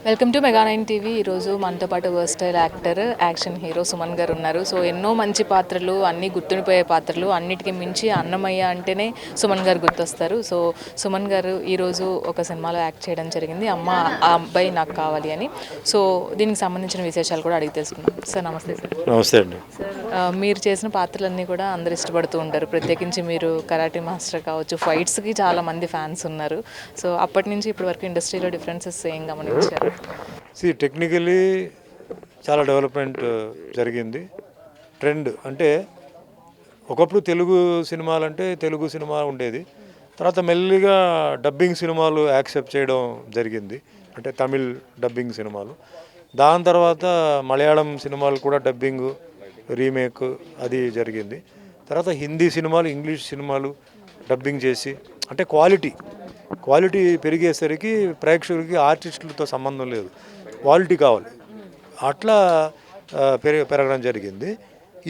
Welcome to mega nine TV. ఈరోజు మనతో పాటు versatile actor, action hero Suman గారు ఉన్నారు. సో ఎన్నో మంచి పాత్రలు, అన్నీ గుర్తుండిపోయే పాత్రలు, అన్నిటికీ మించి అన్నమయ్య అంటేనే సుమన్ గారు గుర్తొస్తారు. సో సుమన్ గారు ఈరోజు ఒక సినిమాలో యాక్ట్ చేయడం జరిగింది, అమ్మ ఆ అబ్బాయి నాకు కావాలి అని. సో దీనికి సంబంధించిన విశేషాలు కూడా అడిగి తెలుసుకున్నాం. సార్ నమస్తే. సార్ నమస్తే అండి. సార్ మీరు చేసిన పాత్రలన్నీ కూడా అందరు ఇష్టపడుతూ ఉంటారు. ప్రత్యేకించి మీరు కరాటే మాస్టర్ కావచ్చు, ఫైట్స్కి చాలామంది ఫ్యాన్స్ ఉన్నారు. సో అప్పటి నుంచి ఇప్పటి వరకు ఇండస్ట్రీలో డిఫరెన్సెస్ ఏం గమనించారు? టెక్నికలీ చాలా డెవలప్మెంట్ జరిగింది. ట్రెండ్ అంటే ఒకప్పుడు తెలుగు సినిమాలంటే తెలుగు సినిమా ఉండేది. తర్వాత మెల్లిగా డబ్బింగ్ సినిమాలు యాక్సెప్ట్ చేయడం జరిగింది, అంటే తమిళ్ డబ్బింగ్ సినిమాలు. దాని తర్వాత మలయాళం సినిమాలు కూడా డబ్బింగ్ రీమేక్ అది జరిగింది. తర్వాత హిందీ సినిమాలు, ఇంగ్లీష్ సినిమాలు డబ్బింగ్ చేసి, అంటే క్వాలిటీ పెరిగేసరికి ప్రేక్షకులకి ఆర్టిస్టులతో సంబంధం లేదు, క్వాలిటీ కావాలి, అట్లా పెరగడం జరిగింది.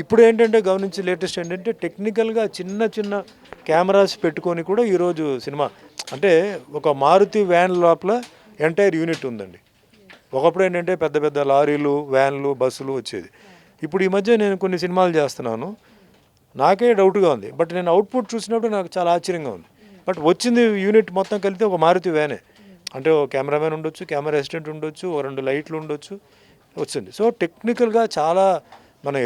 ఇప్పుడు ఏంటంటే గమనించి లేటెస్ట్ ఏంటంటే టెక్నికల్గా చిన్న చిన్న కెమెరాస్ పెట్టుకొని కూడా ఈరోజు సినిమా, అంటే ఒక మారుతి వ్యాన్ లోపల ఎంటైర్ యూనిట్ ఉందండి. ఒకప్పుడు ఏంటంటే పెద్ద పెద్ద లారీలు, వ్యాన్లు, బస్సులు వచ్చేది. ఇప్పుడు ఈ మధ్య నేను కొన్ని సినిమాలు చేస్తున్నాను, నాకే డౌట్గా ఉంది. బట్ నేను అవుట్పుట్ చూసినప్పుడు నాకు చాలా ఆశ్చర్యంగా ఉంది. బట్ వచ్చింది యూనిట్ మొత్తం కలిపితే ఒక మారుతి వ్యానే, అంటే ఒక కెమెరామెన్ ఉండొచ్చు, కెమెరా అసిస్టెంట్ ఉండొచ్చు, ఓ 2 లైట్లు ఉండొచ్చు, వచ్చింది. సో టెక్నికల్గా మనం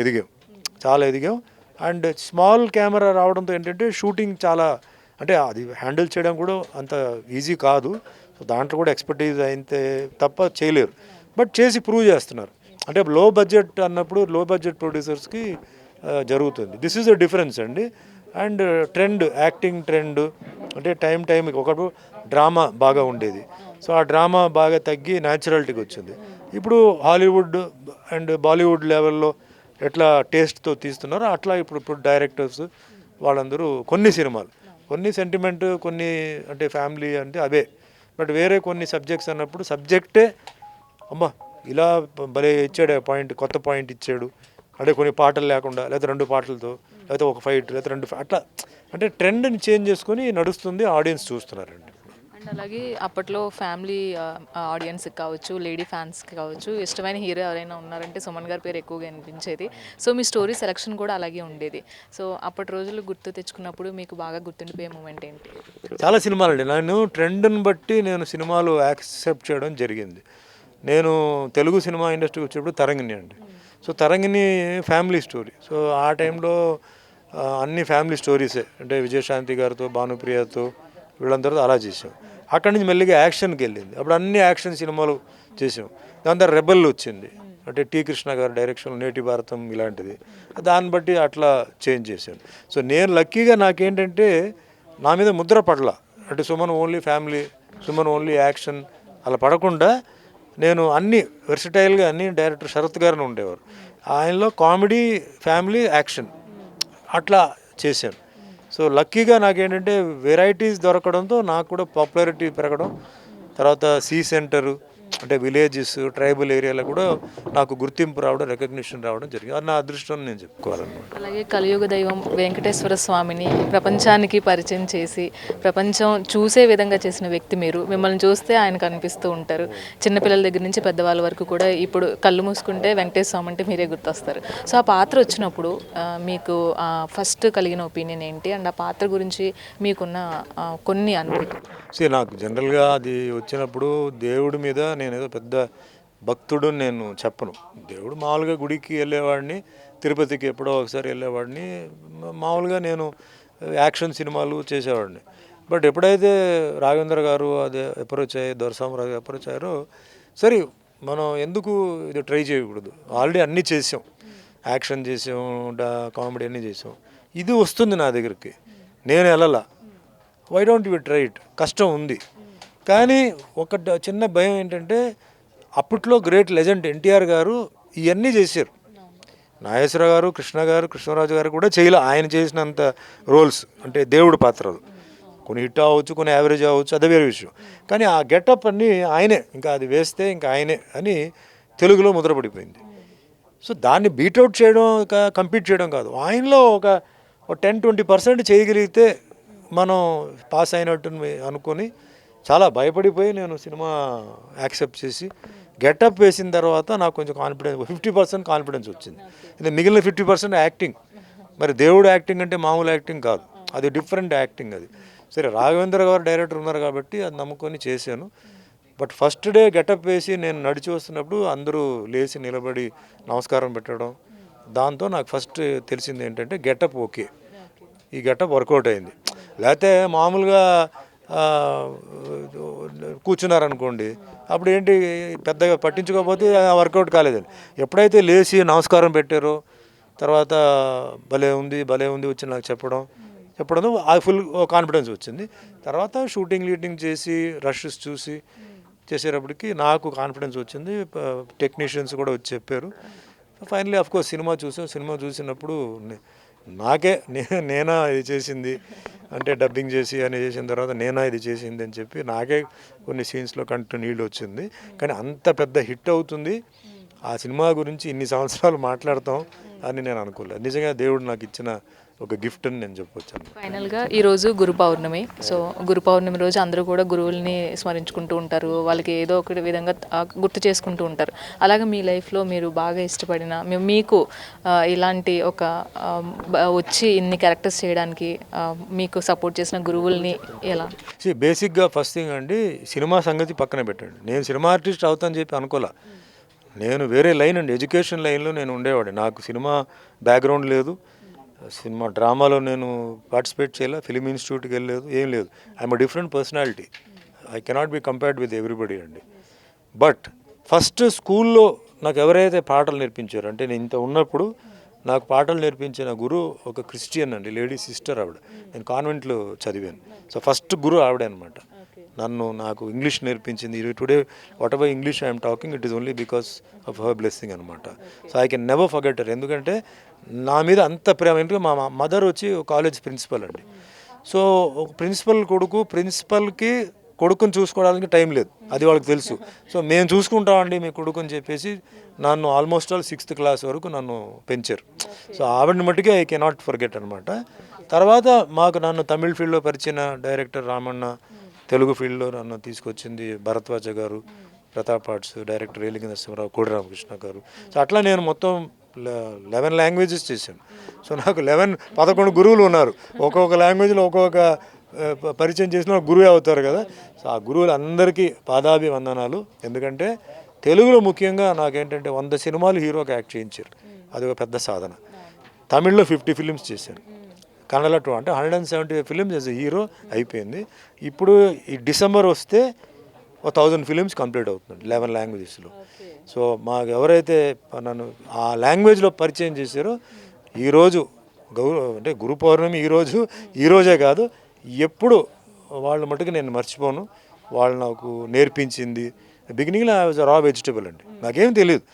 చాలా ఎదిగాం. అండ్ స్మాల్ కెమెరా రావడంతో ఏంటంటే షూటింగ్ చాలా, అంటే అది హ్యాండిల్ చేయడం కూడా అంత ఈజీ కాదు. సో దాంట్లో కూడా ఎక్స్పర్టీజ్ అయితే తప్ప చేయలేరు, బట్ చేసి ప్రూవ్ చేస్తున్నారు. అంటే లో బడ్జెట్ అన్నప్పుడు లో బడ్జెట్ ప్రొడ్యూసర్స్కి జరుగుతుంది. దిస్ ఈజ్ ద డిఫరెన్స్ అండి. అండ్ యాక్టింగ్ ట్రెండ్, అంటే టైంకి ఒకప్పుడు డ్రామా బాగా ఉండేది. సో ఆ డ్రామా బాగా తగ్గి న్యాచురాలిటీకి వచ్చింది. ఇప్పుడు హాలీవుడ్ అండ్ బాలీవుడ్ లెవెల్లో ఎట్లా టేస్ట్తో తీస్తున్నారో అట్లా ఇప్పుడు డైరెక్టర్స్ వాళ్ళందరూ కొన్ని సినిమాలు, కొన్ని సెంటిమెంట్, కొన్ని అంటే ఫ్యామిలీ అంటే అవే. బట్ వేరే కొన్ని సబ్జెక్ట్స్ అన్నప్పుడు సబ్జెక్టే అమ్మ ఇలా భలే ఇచ్చాడు పాయింట్, కొత్త పాయింట్ ఇచ్చాడు, అంటే కొన్ని పాటలు లేకుండా, లేకపోతే 2 పాటలతో, లేకపోతే ఒక ఫైట్, లేకపోతే 2 అట్లా, అంటే ట్రెండ్ని చేంజ్ చేసుకొని నడుస్తుంది, ఆడియన్స్ చూస్తున్నారండి. అండ్ అలాగే అప్పట్లో ఫ్యామిలీ ఆడియన్స్కి కావచ్చు, లేడీ ఫ్యాన్స్కి కావచ్చు, ఇష్టమైన హీరో ఎవరైనా ఉన్నారంటే సుమన్ గారి పేరు ఎక్కువగా వినిపించేది. సో మీ స్టోరీ సెలక్షన్ కూడా అలాగే ఉండేది. సో అప్పటి రోజులు గుర్తు తెచ్చుకున్నప్పుడు మీకు బాగా గుర్తుండిపోయే మూమెంట్ ఏంటి? చాలా సినిమాలండి. నేను ట్రెండ్ని బట్టి నేను సినిమాలు యాక్సెప్ట్ చేయడం జరిగింది. నేను తెలుగు సినిమా ఇండస్ట్రీకి వచ్చేటప్పుడు తరంగిణి అండి. సో తరంగిణి ఫ్యామిలీ స్టోరీ. సో ఆ టైంలో అన్ని ఫ్యామిలీ స్టోరీసే, అంటే విజయశాంతి గారితో, భానుప్రియతో, వీళ్ళందరితో అలా చేసాం. అక్కడి నుంచి మెల్లిగా యాక్షన్కి వెళ్ళింది. అప్పుడు అన్ని యాక్షన్ సినిమాలు చేసాం. దాని తర్వాత రెబెల్ వచ్చింది, అంటే టి కృష్ణ గారి డైరెక్షన్, నేటి భారతం ఇలాంటిది. దాన్ని బట్టి అట్లా చేంజ్ చేశాను. సో నేను లక్కీగా నాకేంటంటే నా మీద ముద్ర పడల, అంటే Suman only family, Suman only action అలా పడకుండా నేను అన్ని వెర్సటైల్గా, అన్ని డైరెక్టర్ శరత్ గారిని ఉండేవారు, ఆయనలో కామెడీ, ఫ్యామిలీ, యాక్షన్ అట్లా చేశాను. సో లక్కీగా నాకేంటంటే వెరైటీస్ దొరకడంతో నాకు కూడా పాపులారిటీ పెరగడం, తర్వాత సి సెంటరు, అంటే విలేజెస్, ట్రైబల్ ఏరియాలో కూడా నాకు గుర్తింపు రావడం, రికగ్నిషన్ రావడం జరిగింది. అది నా అదృష్టం నేను చెప్పుకోవాలన్నమాట. అలాగే కలియుగ దైవం వెంకటేశ్వర స్వామిని ప్రపంచానికి పరిచయం చేసి, ప్రపంచం చూసే విధంగా చేసిన వ్యక్తి మీరు. మిమ్మల్ని చూస్తే ఆయన కనిపిస్తూ ఉంటారు. చిన్నపిల్లల దగ్గర నుంచి పెద్దవాళ్ళ వరకు కూడా ఇప్పుడు కళ్ళు మూసుకుంటే వెంకటేశ్వర స్వామి అంటే మీరే గుర్తొస్తారు. సో ఆ పాత్ర వచ్చినప్పుడు మీకు ఫస్ట్ కలిగిన ఒపీనియన్ ఏంటి? అండ్ ఆ పాత్ర గురించి మీకున్న కొన్ని అనుభూతి? నాకు జనరల్గా అది వచ్చినప్పుడు దేవుడి మీద నేను ఏదో పెద్ద భక్తుడు నేను చెప్పను. దేవుడు మామూలుగా గుడికి వెళ్ళేవాడిని, తిరుపతికి ఎప్పుడో ఒకసారి వెళ్ళేవాడిని, మామూలుగా నేను యాక్షన్ సినిమాలు చేసేవాడిని. బట్ ఎప్పుడైతే రాఘవేంద్ర గారు అదే అప్రోచ్ అయ్యి, దొరసామరాజు అప్రోచ్ అయ్యారో, సరే మనం ఎందుకు ఇది ట్రై చేయకూడదు, ఆల్రెడీ అన్నీ చేసాం, యాక్షన్ చేసాం, కామెడీ అన్నీ చేసాం, ఇది వస్తుంది నా దగ్గరికి, నేను వెళ్ళాల, why don't you try it, కష్టం ఉంది. కానీ ఒక చిన్న భయం ఏంటంటే అప్పట్లో గ్రేట్ లెజెండ్ ఎన్టీఆర్ గారు ఇవన్నీ చేశారు, నాగేశ్వర గారు, కృష్ణ గారు, కృష్ణరాజు గారు కూడా చేయలే ఆయన చేసినంత రోల్స్, అంటే దేవుడి పాత్రలు. కొన్ని హిట్ అవ్వచ్చు, కొన్ని యావరేజ్ అవ్వచ్చు, అదే వేరే విషయం. కానీ ఆ గెటప్ అన్నీ ఆయనే, ఇంకా అది వేస్తే ఇంకా ఆయనే అని తెలుగులో ముద్రపడిపోయింది. సో దాన్ని బీట్అవుట్ చేయడం, కంపీట్ చేయడం కాదు, ఆయనలో ఒక 10-20% చేయగలిగితే మనం పాస్ అయినట్టు అనుకొని చాలా భయపడిపోయి నేను సినిమా యాక్సెప్ట్ చేసి గెటప్ వేసిన తర్వాత నాకు కొంచెం కాన్ఫిడెన్స్ 50% కాన్ఫిడెన్స్ వచ్చింది. ఇది మిగిలిన 50% యాక్టింగ్. మరి దేవుడు యాక్టింగ్ అంటే మామూలు యాక్టింగ్ కాదు, అది డిఫరెంట్ యాక్టింగ్. అది సరే రాఘవేంద్ర గారు డైరెక్టర్ ఉన్నారు కాబట్టి అది నమ్ముకొని చేశాను. బట్ ఫస్ట్ డే గెటప్ వేసి నేను నడిచి వస్తున్నప్పుడు అందరూ లేచి నిలబడి నమస్కారం పెట్టడం, దాంతో నాకు ఫస్ట్ తెలిసింది ఏంటంటే గెటప్ ఓకే, ఈ గెటప్ వర్కౌట్ అయింది. లేకపోతే మామూలుగా కూర్చున్నారనుకోండి, అప్పుడు ఏంటి పెద్దగా పట్టించుకోకపోతే వర్కౌట్ కాలేదండి. ఎప్పుడైతే లేచి నమస్కారం పెట్టారో తర్వాత భలే ఉంది వచ్చి నాకు చెప్పడం అది ఫుల్ కాన్ఫిడెన్స్ వచ్చింది. తర్వాత షూటింగ్ లీటింగ్ చేసి రషెస్ చూసి చేసేటప్పటికి నాకు కాన్ఫిడెన్స్ వచ్చింది. టెక్నీషియన్స్ కూడా వచ్చి చెప్పారు. ఫైనలీ అఫ్కోర్స్ సినిమా చూసినప్పుడు నేనా ఇది చేసింది అంటే డబ్బింగ్ చేసి అని చేసిన తర్వాత నేనా ఇది చేసింది అని చెప్పి నాకే కొన్ని సీన్స్లో కంటూ నీళ్ళు వచ్చింది. కానీ అంత పెద్ద హిట్ అవుతుంది, ఆ సినిమా గురించి ఇన్ని సంవత్సరాలు మాట్లాడతాం అని నేను అనుకోలేదు. నిజంగా దేవుడు నాకు ఇచ్చిన ఒక గిఫ్ట్ అని నేను చెప్పొచ్చాను. ఫైనల్గా ఈరోజు గురు పౌర్ణమి. సో గురు పౌర్ణమి రోజు అందరూ కూడా గురువుల్ని స్మరించుకుంటూ ఉంటారు, వాళ్ళకి ఏదో ఒక విధంగా గుర్తు చేసుకుంటూ ఉంటారు. అలాగే మీ లైఫ్లో మీరు బాగా ఇష్టపడిన మీకు ఇలాంటి ఒక వచ్చి ఇన్ని క్యారెక్టర్స్ చేయడానికి మీకు సపోర్ట్ చేసిన గురువుల్ని ఎలా? బేసిక్గా ఫస్ట్ థింగ్ అండి, సినిమా సంగతి పక్కన పెట్టండి. నేను సినిమా ఆర్టిస్ట్ అవుతానని చెప్పి అనుకోలే. నేను వేరే లైన్ అండి, ఎడ్యుకేషన్ లైన్లో నేను ఉండేవాడిని. నాకు సినిమా బ్యాక్గ్రౌండ్ లేదు, సినిమా డ్రామాలో నేను పార్టిసిపేట్ చేయలే, ఫిలిం ఇన్స్టిట్యూట్కి వెళ్ళలేదు, ఏం లేదు. I'm different personality, I cannot be compared with everybody అండి. బట్ ఫస్ట్ స్కూల్లో నాకు ఎవరైతే పాటలు నేర్పించారో, అంటే నేను ఇంత ఉన్నప్పుడు నాకు పాటలు నేర్పించిన గురువు ఒక క్రిస్టియన్ అండి, లేడీ సిస్టర్ ఆవిడ. నేను కాన్వెంట్లో చదివాను. సో ఫస్ట్ గురువు ఆవిడే అనమాట. నాకు ఇంగ్లీష్ నేర్పించింది. Today whatever English I'm talking, it is only because of her blessing అనమాట. So I can never forget her. ఎందుకంటే నా మీద అంత ప్రేమ. ఎందుకంటే మా మదర్ వచ్చి కాలేజ్ ప్రిన్సిపల్ అండి. సో ఒక ప్రిన్సిపల్ ప్రిన్సిపల్కి కొడుకుని చూసుకోవడానికి టైం లేదు, అది వాళ్ళకి తెలుసు. సో మేము చూసుకుంటామండి మీ కొడుకుని చెప్పేసి నన్ను ఆల్మోస్ట్ ఆల్ 6th క్లాస్ వరకు నన్ను పెంచారు. సో ఆవిడని మట్టుకే ఐ కెనాట్ ఫర్గెట్ అనమాట. తర్వాత నన్ను తమిళ్ ఫీల్డ్లో పరిచిన డైరెక్టర్ రామన్న, తెలుగు ఫీల్డ్లో నన్ను తీసుకొచ్చింది భరద్వాజ గారు, ప్రతాప్ ఆర్ట్స్ డైరెక్టర్ రేలింగ నరసింహరావు, కోడి రామకృష్ణ గారు. సో అట్లా నేను మొత్తం 11 లాంగ్వేజెస్ చేశాను. సో నాకు 11 గురువులు ఉన్నారు. ఒక్కొక్క లాంగ్వేజ్లో ఒక్కొక్క పరిచయం చేసిన గురువే అవుతారు కదా. సో ఆ గురువులు అందరికీ పాదాభివందనాలు. ఎందుకంటే తెలుగులో ముఖ్యంగా నాకేంటంటే 100 సినిమాలు హీరోకి యాక్ట్ చేయించారు, అది ఒక పెద్ద సాధన. తమిళ్లో 50 ఫిలిమ్స్ చేశాను, కన్నడలో 175 ఫిలిమ్స్ యాజ్ ఎ హీరో అయిపోయింది. ఇప్పుడు ఈ డిసెంబర్ వస్తే 1000 ఫిలిమ్స్ కంప్లీట్ అవుతుంది 11 లాంగ్వేజెస్లో. సో మాకు ఎవరైతే నన్ను ఆ లాంగ్వేజ్లో పరిచయం చేశారో, ఈరోజు అంటే గురు పౌర్ణమి ఈరోజే కాదు, ఎప్పుడు వాళ్ళ మటుకు నేను మర్చిపోను. వాళ్ళు నాకు నేర్పించింది. బిగినింగ్లో ఐ వాజ్ రా వెజిటబుల్ అండి, నాకేం తెలియదు.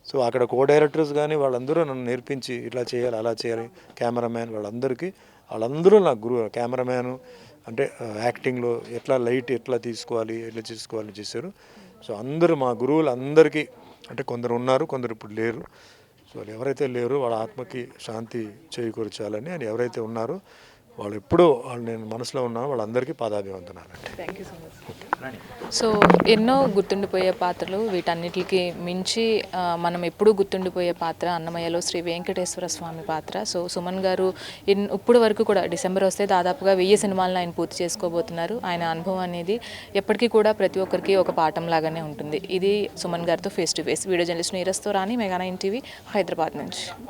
సో అక్కడ కో డైరెక్టర్స్ కానీ వాళ్ళందరూ నన్ను నేర్పించి ఇట్లా చేయాలి అలా చేయాలి, కెమెరామ్యాన్ వాళ్ళందరూ నాకు గురువు. కెమెరామ్యాను అంటే యాక్టింగ్లో ఎట్లా లైట్ ఎట్లా తీసుకోవాలి చేశారు. సో అందరూ మా గురువులు అందరికీ, అంటే కొందరు ఉన్నారు, కొందరు ఇప్పుడు లేరు. సో ఎవరైతే లేరో వాళ్ళ ఆత్మకి శాంతి చేకూర్చాలని, అని ఎవరైతే ఉన్నారో వాళ్ళు ఎప్పుడూ నేను మనసులో ఉన్నాను, వాళ్ళందరికీ పాదాభివందనాలండి. Thank you so much. So ఎన్నో గుర్తుండిపోయే పాత్రలు, వీటన్నిటికి మించి మనం ఎప్పుడూ గుర్తుండిపోయే పాత్ర అన్నమయ్యలో శ్రీ వెంకటేశ్వర స్వామి పాత్ర. సో సుమన్ గారు ఇప్పుడు వరకు కూడా డిసెంబర్ వస్తే దాదాపుగా 1000 సినిమాలను ఆయన పూర్తి చేసుకోబోతున్నారు. ఆయన అనుభవం అనేది ఎప్పటికీ కూడా ప్రతి ఒక్కరికి ఒక పాఠం లాగానే ఉంటుంది. ఇది సుమన్ గారితో face to face. Video journalist నీరజ్తో రాణి, మెగా 9 టీవీ, హైదరాబాద్ నుంచి.